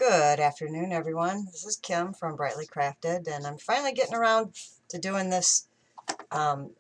Good afternoon, everyone. This is Kim from Brightly Crafted, and I'm finally getting around to doing this um,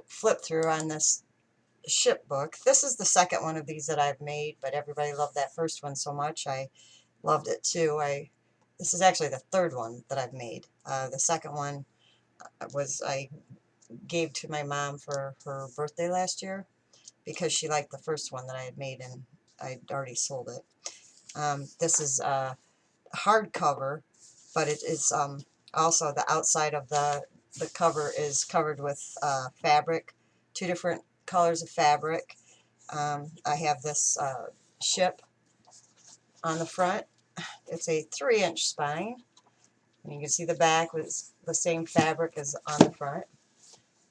flip through on this ship book. This is the second one of these that I've made, but everybody loved that first one so much. I loved it too. This is actually the third one that I've made. The second one I gave to my mom for her birthday last year because she liked the first one that I had made and I'd already sold it. This is hardcover, but it is also the outside of the cover is covered with fabric, two different colors of fabric. I have this ship on the front. It's a 3-inch spine. And you can see the back was the same fabric as on the front.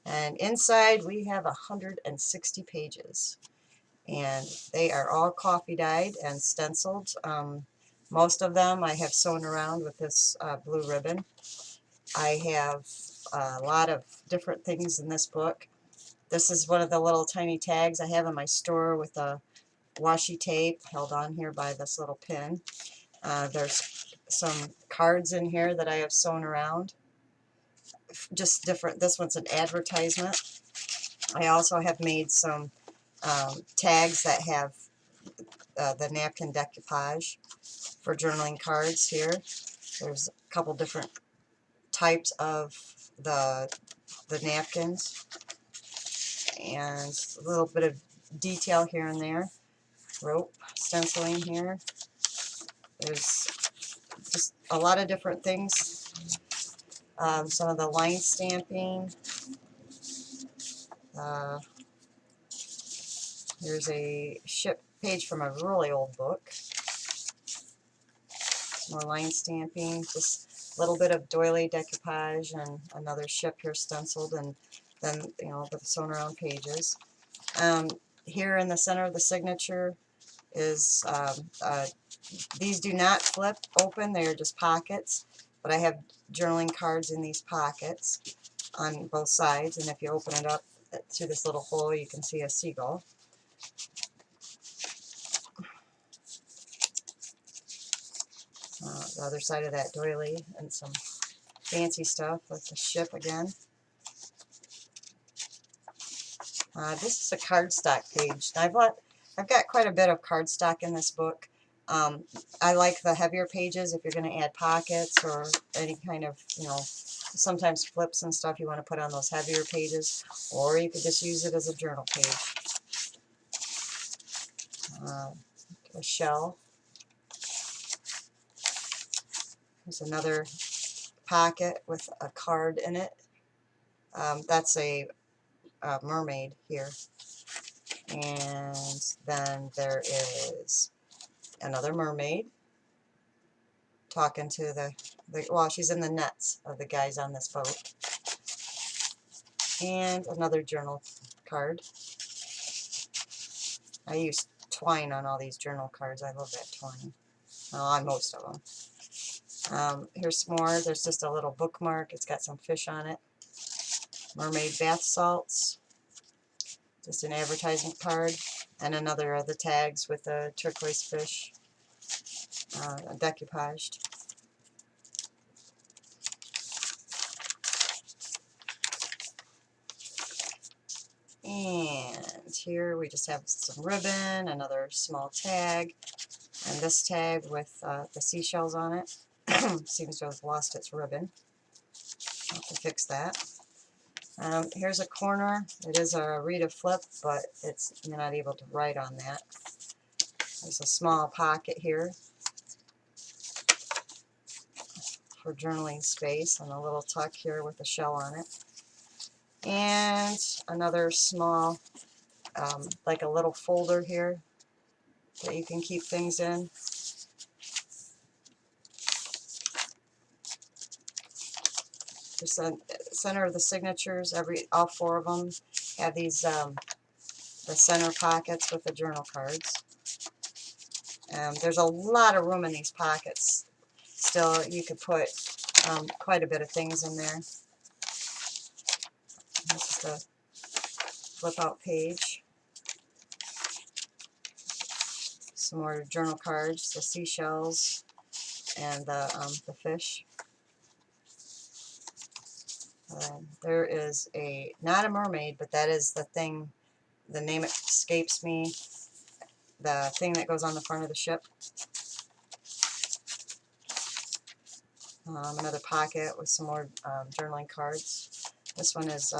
And inside we have 160 pages. And they are all coffee dyed and stenciled. Most of them I have sewn around with this blue ribbon. I have a lot of different things in this book. This is one of the little tiny tags I have in my store with a washi tape held on here by this little pin. There's some cards in here that I have sewn around. Just different. This one's an advertisement. I also have made some tags that have the napkin decoupage for journaling cards here. There's a couple different types of the napkins and a little bit of detail here and there. Rope stenciling here. There's just a lot of different things. Some of the line stamping. Here's a ship page from a really old book. More line stamping, just a little bit of doily decoupage and another ship here stenciled, and then the sewn around pages. Here in the center of the signature is these do not flip open, they are just pockets, but I have journaling cards in these pockets on both sides, and if you open it up through this little hole you can see a seagull. The other side of that doily, and some fancy stuff with the ship again. This is a cardstock page. I've got quite a bit of cardstock in this book. I like the heavier pages if you're going to add pockets or any kind of, sometimes flips and stuff you want to put on those heavier pages, or you could just use it as a journal page. A shell. There's another pocket with a card in it. That's a mermaid here. And then there is another mermaid talking to well, she's in the nets of the guys on this boat. And another journal card. I use twine on all these journal cards. I love that twine. Well, on most of them. Here's some more. There's just a little bookmark. It's got some fish on it. Mermaid bath salts. Just an advertisement card. And another of the tags with a turquoise fish. Decoupaged. And here we just have some ribbon, another small tag, and this tag with the seashells on it. Seems to have lost its ribbon. I'll have to fix that. Here's a corner. It is a read a flip, but you're not able to write on that. There's a small pocket here for journaling space, and a little tuck here with a shell on it. And another small, like a little folder here that you can keep things in. Just the center of the signatures, all 4 of them have these the center pockets with the journal cards. There's a lot of room in these pockets. Still, you could put quite a bit of things in there. This is the flip out page. Some more journal cards, the seashells, and the fish. There is not a mermaid, but that is the thing, the name escapes me, the thing that goes on the front of the ship. Another pocket with some more journaling cards. This one is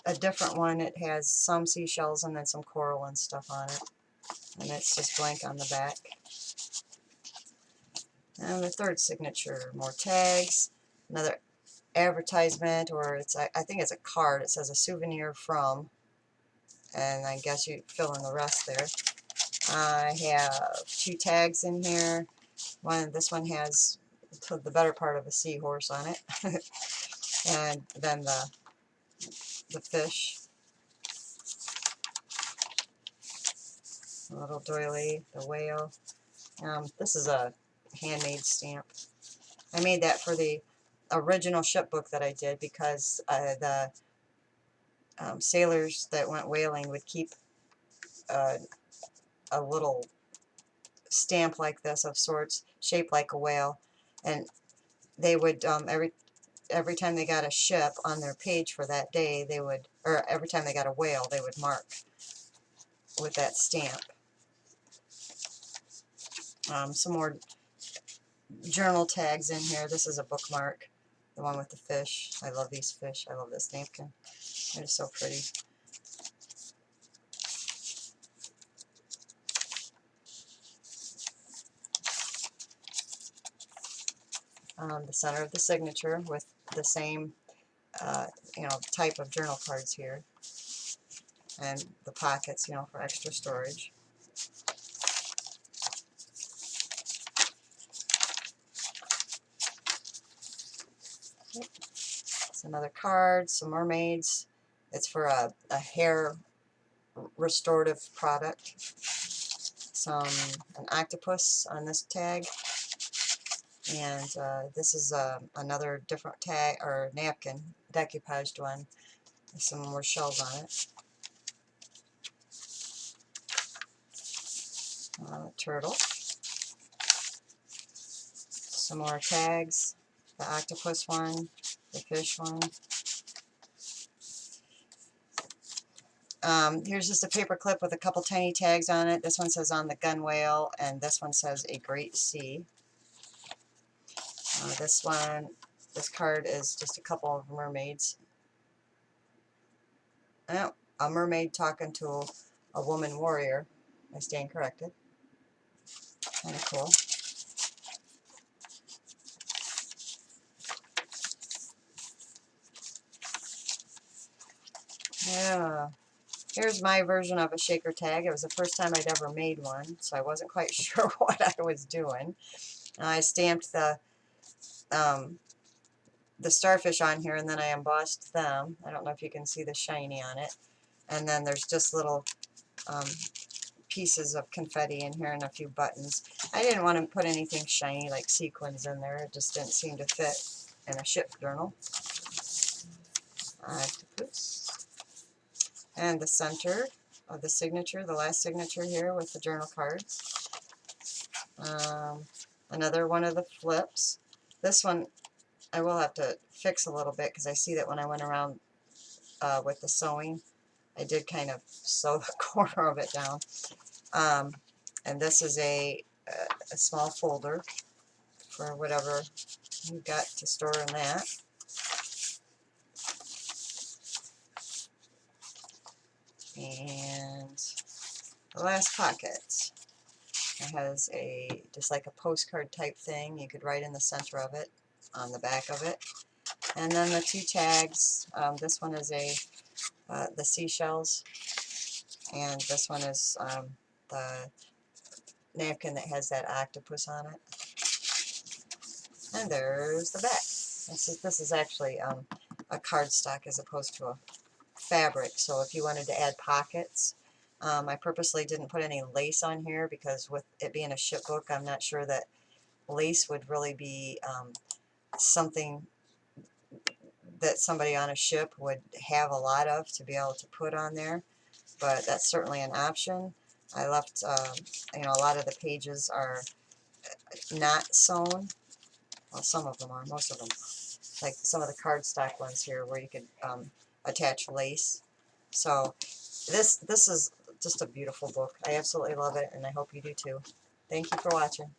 a different one. It has some seashells and then some coral and stuff on it. And it's just blank on the back. And the third signature, more tags. Another advertisement, or I think it's a card. It says a souvenir from, and I guess you fill in the rest there. I have 2 tags in here. This one has the better part of a seahorse on it, and then the fish, the little doily, the whale. This is a handmade stamp. I made that for the original ship book that I did because the sailors that went whaling would keep a little stamp like this of sorts, shaped like a whale, and they would every time they got a ship on their page for that day, they would, or every time they got a whale, they would mark with that stamp. Some more journal tags in here. This is a bookmark, the one with the fish. I love these fish. I love this napkin. They're just so pretty. The center of the signature with the same type of journal cards here, and the pockets, for extra storage. It's another card, some mermaids. It's for a hair restorative product. An octopus on this tag, and this is another different tag or napkin, decoupaged one, with some more shells on it. Turtle. Some more tags, the octopus one, the fish one. Here's just a paper clip with a couple tiny tags on it. This one says on the gunwale, and this one says a great sea. This card is just a couple of mermaids. Oh, a mermaid talking to a woman warrior. I stand corrected. Kind of cool. Yeah. Here's my version of a shaker tag. It was the first time I'd ever made one, so I wasn't quite sure what I was doing. I stamped the starfish on here, and then I embossed them. I don't know if you can see the shiny on it. And then there's just little pieces of confetti in here and a few buttons. I didn't want to put anything shiny like sequins in there. It just didn't seem to fit in a ship journal. Octopus. And the center of the signature, the last signature here with the journal cards. Another one of the flips. This one I will have to fix a little bit because I see that when I went around with the sewing, I did kind of sew the corner of it down. And this is a small folder for whatever you've got to store in that. And the last pocket, it has just like a postcard type thing. You could write in the center of it, on the back of it. And then the 2 tags. This one is the seashells, and this one is the napkin that has that octopus on it. And there's the back. This is actually a cardstock as opposed to a fabric, so if you wanted to add pockets, I purposely didn't put any lace on here because with it being a ship book, I'm not sure that lace would really be something that somebody on a ship would have a lot of to be able to put on there, but that's certainly an option. I left, you know, a lot of the pages are not sewn. Well, some of them are, most of them. Like some of the cardstock ones here where you could attach lace. So this is just a beautiful book. I absolutely love it, and I hope you do too. Thank you for watching.